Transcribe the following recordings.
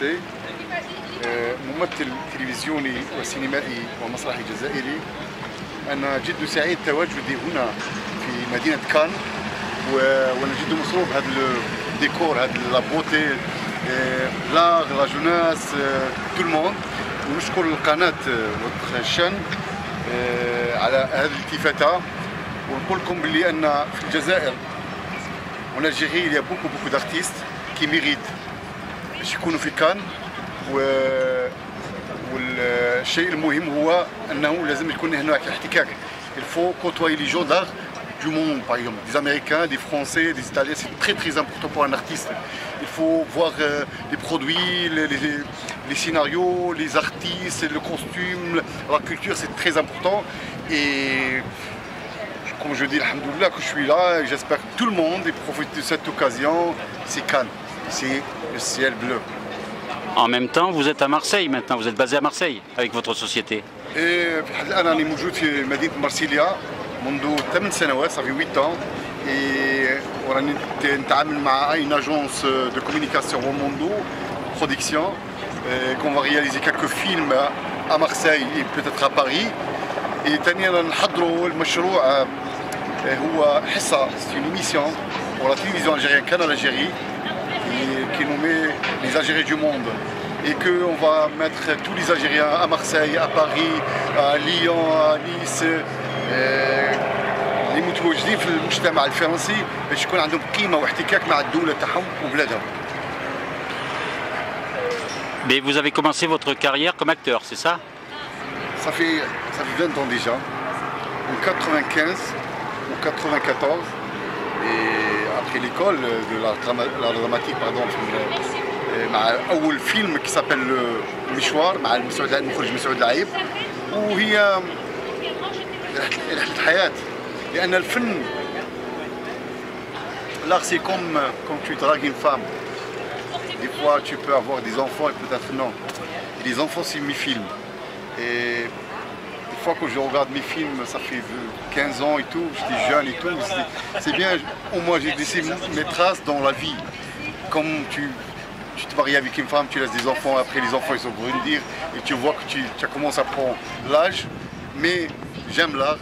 فرنسي، ممثل تلفزيوني وسينمائي ومسرحي جزائري. أنا جد سعيد تواجدي هنا في مدينة كان، وأنا جد مسرور بهذا الديكور، هذا لابوتي، لاغ، لا جوناس، تو الموند. ونشكر القناة والشان على هذه الالتفاتة، ونقول لكم باللي أن في الجزائر en Algérie il y a beaucoup d'artistes qui méritent باش يكونوا في كان. والشيء المهم هو أنه لازم يكون هناك احتكاك. Il faut côtoyer les gens d'art du monde, par exemple des Américains, des Français, des Italiens. C'est très important pour un artiste. Il faut voir les produits, les scénarios, les artistes, le costume, la culture, c'est très important. Et comme je dis, alhamdoulilah, que je suis là, et j'espère que tout le monde profite de cette occasion. C'est Cannes, c'est le ciel bleu. En même temps, vous êtes à Marseille maintenant, vous êtes basé à Marseille avec votre société. الآن أنا موجود في مدينة مرسيليا منذ 8 سنوات، صافي 8 ans. Et وراني نتعامل مع une agence de communication au Mondo Production, qu'on va réaliser quelques films à Marseille et peut-être à Paris. Et ثانيا نحضروا المشروع هو حصة، c'est une émission pour la télévision algérienne Canal Algérie qui nous met les Algériens du monde, et qu'on va mettre tous les Algériens à Marseille, à Paris, à Lyon, à Nice، اللي متواجدين في المجتمع الفرنسي باش يكون عندهم قيمة واحتكاك مع الدولة تاعهم وبلادهم. Mais vous avez commencé votre carrière comme acteur, c'est ça? Ça fait 20 ans déjà, en 95 ou 94, et après l'école de l'art dramatique, pardon, مع أول فيلم qui s'appelle المشوار مع المخرج مسعود العيب. وهي رحلة حياة، لأن الفن l'art c'est comme tu dragues une femme. Des fois tu peux avoir des enfants et peut-être non. Et les enfants c'est mes films. Et une fois que je regarde mes films, ça fait 15 ans et tout, j'étais jeune et tout, c'est bien, au moins j'ai laissé mes traces dans la vie. Comme tu te maries avec une femme, tu laisses des enfants, après les enfants ils sont grandir, et tu vois que tu commences à prendre l'âge. Mais j'aime l'art,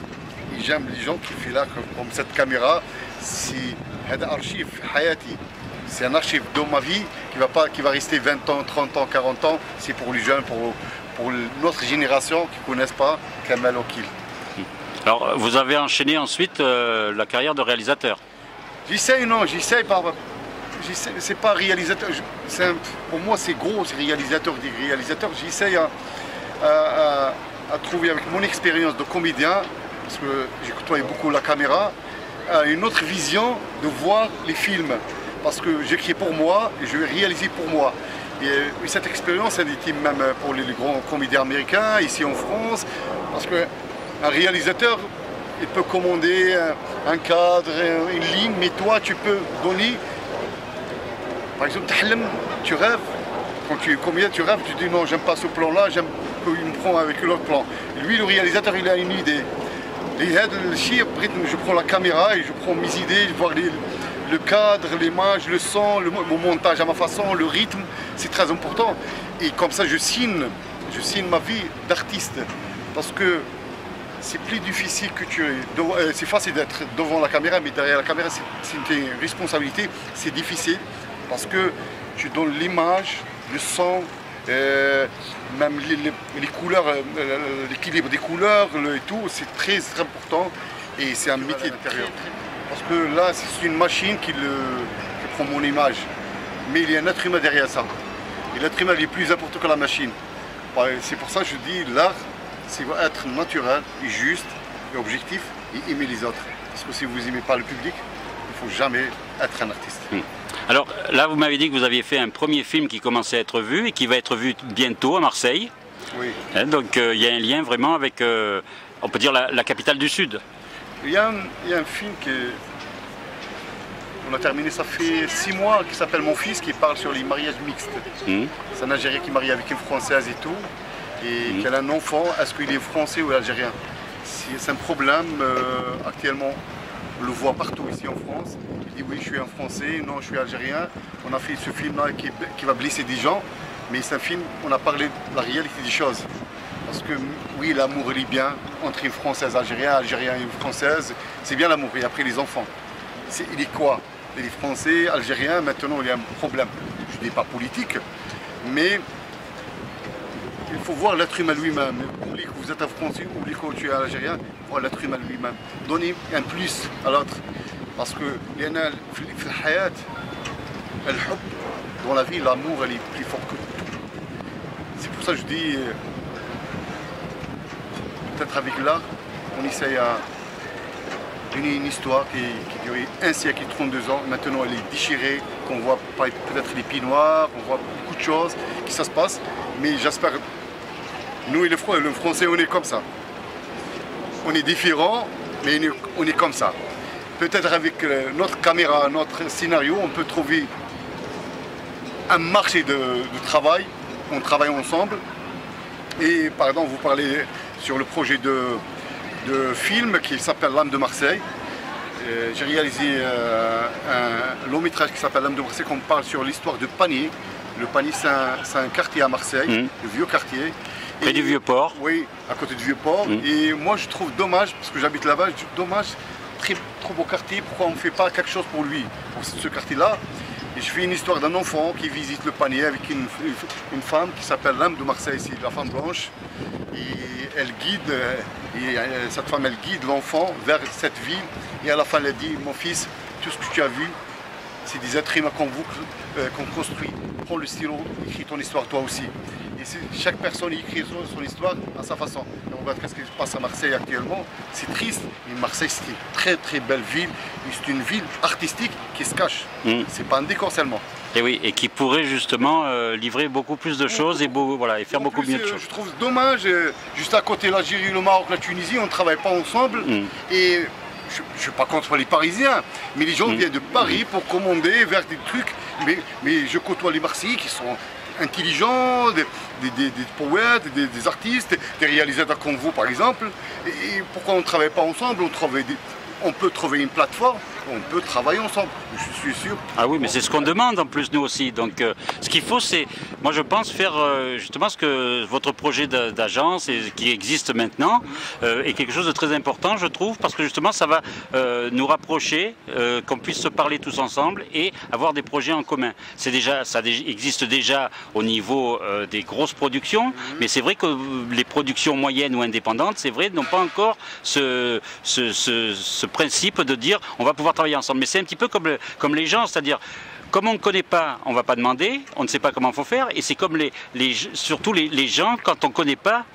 et j'aime les gens qui font l'art comme cette caméra. C'est un archive, Hayati. C'est un archive de ma vie qui va rester 20 ans, 30 ans, 40 ans. C'est pour les jeunes, pour notre génération qui ne connaissent pas Kamel Okil. Alors vous avez enchaîné ensuite la carrière de réalisateur. J'essaie pas. C'est pas réalisateur. Pour moi c'est gros, c'est réalisateur. J'essaie à trouver avec mon expérience de comédien, parce que j'ai côtoyé beaucoup la caméra, une autre vision de voir les films. Parce que j'écris pour moi et je vais réaliser pour moi. Et cette expérience, elle était même pour les grands comédiens américains, ici en France, parce qu'un réalisateur, il peut commander un cadre, une ligne, mais toi, tu peux donner. Par exemple, tu rêves, quand tu es comédien, tu rêves, tu dis non, j'aime pas ce plan-là, j'aime qu'il me prend avec l'autre plan. Et lui, le réalisateur, il a une idée. Je prends la caméra et je prends mes idées, je vois le cadre, l'image, le son, mon montage à ma façon, le rythme, c'est très important. Et comme ça, je signe ma vie d'artiste. Parce que c'est plus difficile que c'est facile d'être devant la caméra, mais derrière la caméra, c'est une responsabilité, c'est difficile. Parce que tu donnes l'image, le son, même les couleurs, l'équilibre des couleurs et tout, c'est très important. Et c'est un métier d'intérieur. Parce que là, c'est une machine qui prend mon image. Mais il y a un être humain derrière ça. Et l'être humain est plus important que la machine. C'est pour ça que je dis, l'art, c'est être naturel et juste et objectif et aimer les autres. Parce que si vous n'aimez pas le public, il ne faut jamais être un artiste. Alors là, vous m'avez dit que vous aviez fait un premier film qui commençait à être vu et qui va être vu bientôt à Marseille. Oui. Donc il y a un lien vraiment avec, on peut dire, la capitale du Sud. Il y a un film qu'on a terminé, ça fait 6 mois, qui s'appelle Mon fils, qui parle sur les mariages mixtes. C'est un Algérien qui est marié avec une Française et tout, et qui a un enfant. Est-ce qu'il est français ou algérien? C'est un problème actuellement. On le voit partout ici en France. Il dit oui, je suis un Français, non, je suis algérien. On a fait ce film-là qui va blesser des gens. Mais c'est un film, on a parlé de la réalité des choses. Parce que oui, l'amour il est bien entre une Française algérienne, Algérien et une Française, c'est bien l'amour. Et après les enfants, il est quoi? Les Français, Algériens, maintenant il y a un problème. Je ne dis pas politique, mais il faut voir l'être humain lui-même. Oublie que vous êtes un Français, oublie que tu es Algérien, voir l'être humain lui-même. Donner un plus à l'autre. Parce que dans la vie, l'amour elle est plus fort que tout. C'est pour ça que je dis, peut-être avec l'art, on essaye à donner une histoire qui durait un siècle et 32 ans. Maintenant elle est déchirée, qu'on voit peut-être les pieds noirs, on voit beaucoup de choses qui ça se passe. Mais j'espère, nous et le Français, on est comme ça. On est différents, mais on est comme ça. Peut-être avec notre caméra, notre scénario, on peut trouver un marché de travail. On travaille ensemble. Et par exemple, vous parlez sur le projet de film qui s'appelle L'âme de Marseille. J'ai réalisé un long métrage qui s'appelle L'âme de Marseille, qu'on parle sur l'histoire de Panier. Le Panier, c'est un quartier à Marseille, le vieux quartier. Près du Vieux-Port. Oui, à côté du Vieux-Port. Et moi, je trouve dommage, parce que j'habite là-bas, je trouve dommage, trop beau quartier, pourquoi on ne fait pas quelque chose pour lui, pour ce quartier-là. Et je fais une histoire d'un enfant qui visite le Panier avec une femme qui s'appelle L'âme de Marseille, c'est la femme blanche. Et elle guide, cette femme, elle guide l'enfant vers cette ville. Et à la fin, elle dit, mon fils, tout ce que tu as vu, c'est des êtres humains qu'on construit. Prends le stylo, écris ton histoire toi aussi. Et chaque personne écrit son histoire à sa façon. Et on voit ce qui se passe à Marseille actuellement. C'est triste, mais Marseille c'est une très très belle ville. C'est une ville artistique qui se cache. C'est pas un décor seulement. Et oui, et qui pourrait justement livrer beaucoup plus de choses et faire beaucoup mieux de choses. Je trouve dommage, juste à côté l'Algérie, le Maroc, la Tunisie, on ne travaille pas ensemble. Et je ne suis pas contre les Parisiens, mais les gens viennent de Paris pour commander vers des trucs. Mais je côtoie les Marseillais qui sont intelligents, des poètes, des artistes, des réalisateurs comme vous par exemple. Et pourquoi on ne travaille pas ensemble? On peut trouver une plateforme, on peut travailler ensemble, je suis sûr. Ah oui, mais c'est ce qu'on demande en plus nous aussi. Donc ce qu'il faut, c'est, moi je pense, faire justement ce que votre projet d'agence qui existe maintenant est quelque chose de très important, je trouve, parce que justement ça va nous rapprocher, qu'on puisse se parler tous ensemble et avoir des projets en commun. Ça existe déjà au niveau des grosses productions, mais c'est vrai que les productions moyennes ou indépendantes, c'est vrai, n'ont pas encore ce principe de dire on va pouvoir travailler ensemble. Mais c'est un petit peu comme les gens, c'est-à-dire comme on ne connaît pas, on ne va pas demander, on ne sait pas comment il faut faire, et c'est comme surtout les gens, quand on ne connaît pas,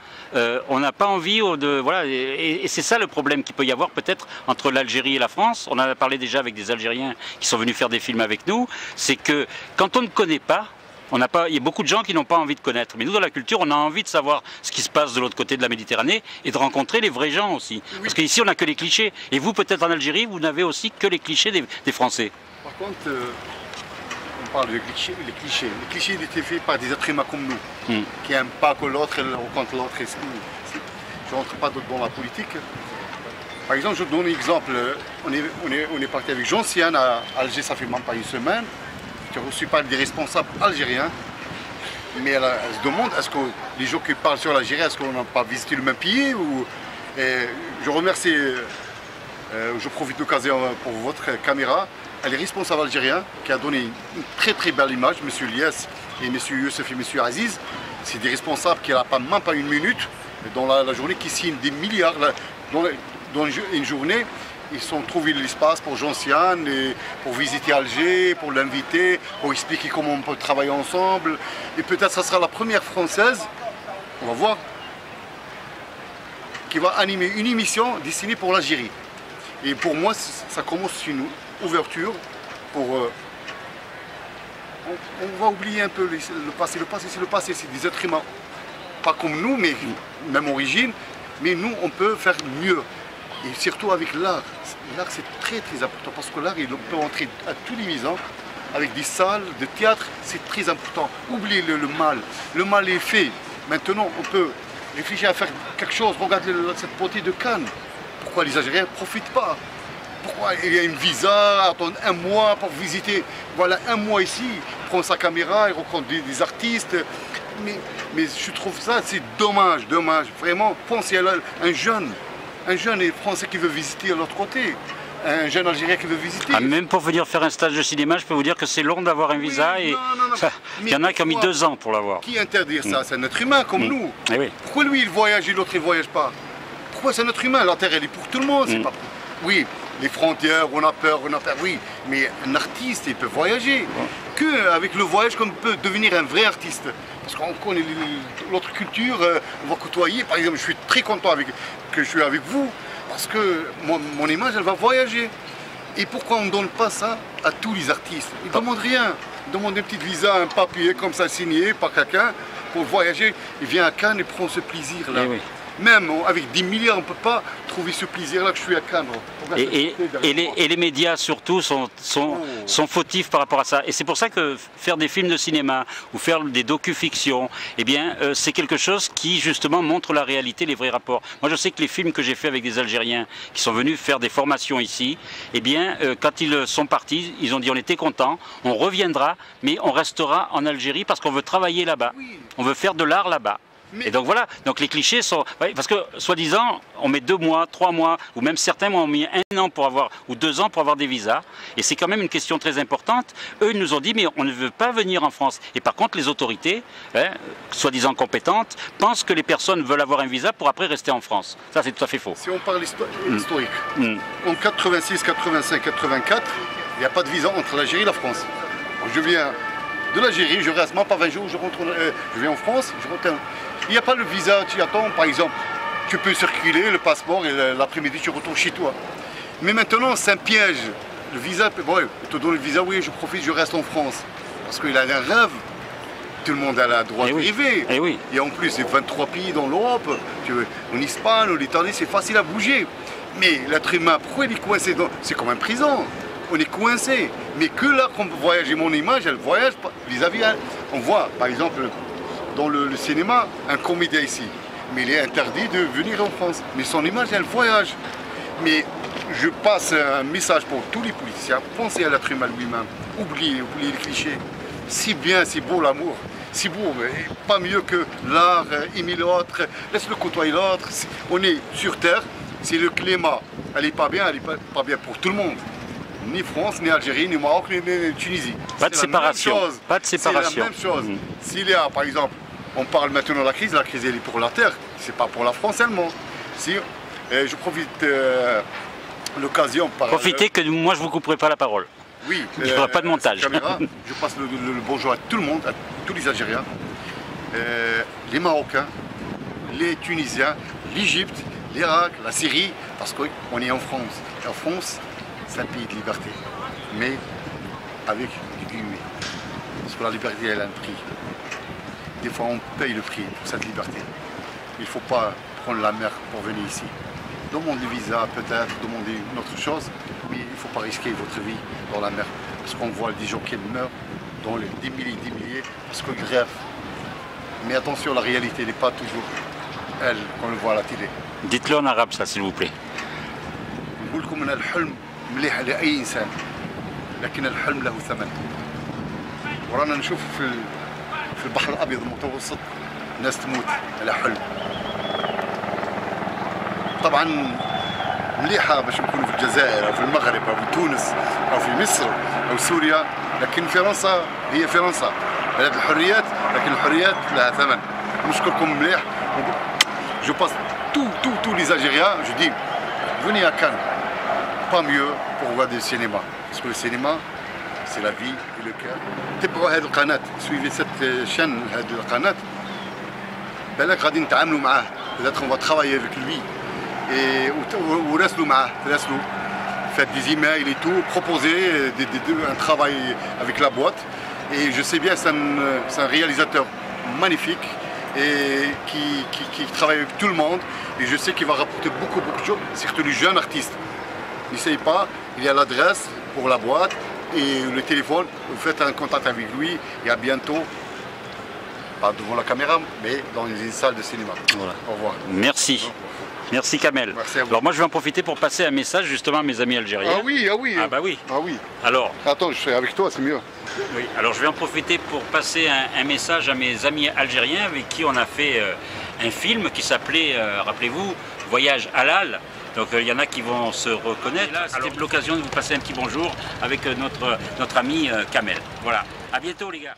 on n'a pas envie de... Voilà, et c'est ça le problème qu'il peut y avoir peut-être entre l'Algérie et la France. On en a parlé déjà avec des Algériens qui sont venus faire des films avec nous, c'est que quand on ne connaît pas, il y a beaucoup de gens qui n'ont pas envie de connaître. Mais nous, dans la culture, on a envie de savoir ce qui se passe de l'autre côté de la Méditerranée et de rencontrer les vrais gens aussi. Oui. Parce qu'ici, on n'a que les clichés. Et vous, peut-être en Algérie, vous n'avez aussi que les clichés des Français. Par contre, on parle de clichés. Les clichés étaient faits par des êtres humains comme nous, qui n'aiment pas que l'autre rencontre l'autre. Je ne rentre pas dans la politique. Par exemple, je vous donne un exemple. On est parti avec Jean-Siane à Alger, ça fait même pas une semaine. Je ne reçu pas des responsables algériens, mais elle se demande est-ce que les gens qui parlent sur l'Algérie, est-ce qu'on n'a pas visité le même pays je remercie, je profite de l'occasion pour votre caméra, elle est responsable algérien qui a donné une très très belle image, M. Lies et M. Youssef et M. Aziz. C'est des responsables qui n'ont même pas une minute dans la journée, qui signent des milliards dans une journée. Ils ont trouvé l'espace pour Jean-Siane, pour visiter Alger, pour l'inviter, pour expliquer comment on peut travailler ensemble. Et peut-être que ce sera la première française, on va voir, qui va animer une émission destinée pour l'Algérie. Et pour moi, ça commence une ouverture pour... on va oublier un peu le passé. Le passé, c'est le passé, c'est des êtres humains. Pas comme nous, mais même origine. Mais nous, on peut faire mieux. Et surtout avec l'art. L'art, c'est très très important parce que l'art, il peut entrer à tous les maisons, avec des salles de théâtre, c'est très important. Oubliez le mal. Le mal est fait. Maintenant, on peut réfléchir à faire quelque chose. Regardez cette beauté de Cannes. Pourquoi les Algériens ne profitent pas? Pourquoi il y a une visa, attendre un mois pour visiter? Voilà, un mois ici. prend sa caméra, il rencontre des artistes. Mais je trouve ça, c'est dommage, vraiment. Pensez à un jeune français qui veut visiter de l'autre côté. Un jeune Algérien qui veut visiter. Ah, même pour venir faire un stage de cinéma, je peux vous dire que c'est long d'avoir un visa et il y en a qui ont mis 2 ans pour l'avoir. Qui interdire ça? C'est un être humain comme nous. Eh oui. Pourquoi lui il voyage et l'autre il ne voyage pas? Pourquoi c'est un être humain? La terre elle est pour tout le monde. C'est pas... Oui, les frontières, on a peur, oui. Mais un artiste il peut voyager. Qu'avec le voyage qu'on peut devenir un vrai artiste. Parce qu'on connaît l'autre culture, on va côtoyer. Par exemple, je suis très content que je suis avec vous. Parce que mon image, elle va voyager. Et pourquoi on ne donne pas ça à tous les artistes? Ils ne demandent rien. Ils demandent un petit visa, un papier comme ça signé par quelqu'un pour voyager. Il vient à Cannes et prend ce plaisir-là. Oui. Même avec 10 milliards, on ne peut pas trouver ce plaisir-là que je suis à Cannes. Et les médias surtout sont fautifs par rapport à ça. Et c'est pour ça que faire des films de cinéma ou faire des docu-fictions, eh bien, c'est quelque chose qui justement montre la réalité, les vrais rapports. Moi je sais que les films que j'ai fait avec des Algériens qui sont venus faire des formations ici, eh bien, quand ils sont partis, ils ont dit on était contents, on reviendra, mais on restera en Algérie parce qu'on veut travailler là-bas. On veut faire de l'art là-bas. Et donc voilà, donc les clichés sont... Parce que, soi-disant, on met 2 mois, 3 mois, ou même certains ont mis 1 an pour avoir, ou 2 ans pour avoir des visas. Et c'est quand même une question très importante. Eux, ils nous ont dit, mais on ne veut pas venir en France. Et par contre, les autorités, soi-disant compétentes, pensent que les personnes veulent avoir un visa pour après rester en France. Ça, c'est tout à fait faux. Si on parle historique, en 86, 85, 84, il n'y a pas de visa entre l'Algérie et la France. Je viens de l'Algérie, je reste même pas 20 jours, je viens en France, je retourne. Il n'y a pas le visa, tu attends, par exemple, tu peux circuler, le passeport, et l'après-midi tu retournes chez toi. Mais maintenant, c'est un piège. Le visa, bon, il te donne le visa, oui, je profite, je reste en France. Parce qu'il a un rêve. Tout le monde a le droit de rêver. Et en plus, il y a 23 pays dans l'Europe, en Espagne, en Italie, c'est facile à bouger. Mais l'être humain, pourquoi il est coincé? C'est comme un prison. On est coincé. Mais que là, quand on voyage, mon image, elle voyage vis-à-vis. On voit, par exemple, dans le cinéma, un comédien ici. Mais il est interdit de venir en France. Mais son image, elle voyage. Mais je passe un message pour tous les politiciens. Pensez à l'être humain lui-même. Oubliez les clichés. Si bien, si beau l'amour. Si beau, mais pas mieux que l'art, aimer l'autre, laisse-le côtoyer l'autre. On est sur Terre. Si le climat, elle n'est pas bien, elle n'est pas bien pour tout le monde. Ni France, ni Algérie, ni Maroc, ni Tunisie. Pas de séparation. Pas de séparation. C'est la même chose. S'il y a, par exemple, on parle maintenant de la crise elle est pour la terre, c'est pas pour la France seulement. Si, je profite de l'occasion. Profitez que moi je ne vous couperai pas la parole. Oui, il n'y aura pas de montage. Caméra, je passe le bonjour à tout le monde, à tous les Algériens, les Marocains, les Tunisiens, l'Égypte, l'Irak, la Syrie, parce qu'on est en France. Et en France, c'est un pays de liberté, mais avec du guillemets. Parce que la liberté, elle a un prix. Des fois, on paye le prix pour cette liberté. Il ne faut pas prendre la mer pour venir ici. Demandez le visa, peut-être, demandez une autre chose, mais il ne faut pas risquer votre vie dans la mer. Parce qu'on voit des gens qui meurent dans les 10 milliers, parce qu'ils rêvent. Mais attention, la réalité n'est pas toujours elle qu'on le voit à la télé. Dites-le en arabe, ça, s'il vous plaît. مليح لأي إنسان لكن الحلم له ثمن ورانا نشوف في البحر الأبيض المتوسط ناس تموت على حلم طبعا مليحة باش نكونوا في الجزائر أو في المغرب أو في تونس أو في مصر أو سوريا لكن فرنسا هي فرنسا بلاد الحريات لكن الحريات لها ثمن نشكركم مليح je passe tous les Algériens je dis venez à Cannes pas mieux pour regarder le cinéma. Parce que le cinéma, c'est la vie et le cœur. تبعوا هذه القناة، suivez cette chaîne, هذه القناة. بالك غادي نتعاملوا معاه. Peut-être on va travailler avec lui. Et وراسلوا معاه، راسلوا. Faites des emails et tout, proposez un travail avec la boîte. Et je sais bien, c'est un réalisateur magnifique et qui travaille avec tout le monde. Et je sais qu'il va rapporter beaucoup de choses, surtout les jeunes artistes. N'essayez pas, il y a l'adresse pour la boîte et le téléphone, vous faites un contact avec lui et à bientôt pas devant la caméra, mais dans une salle de cinéma. Voilà. Au revoir. Merci. Merci Kamel. Merci à vous. Alors moi je vais en profiter pour passer un message justement à mes amis algériens. Ah oui, ah oui. Ah bah oui. Ah oui. Alors, Attends, je serai avec toi, c'est mieux. oui. Alors je vais en profiter pour passer un message à mes amis algériens avec qui on a fait un film qui s'appelait, rappelez-vous, Voyage Halal. Donc il y en a qui vont se reconnaître. Là, c'était l'occasion de vous passer un petit bonjour avec notre ami Kamel. Voilà. À bientôt les gars.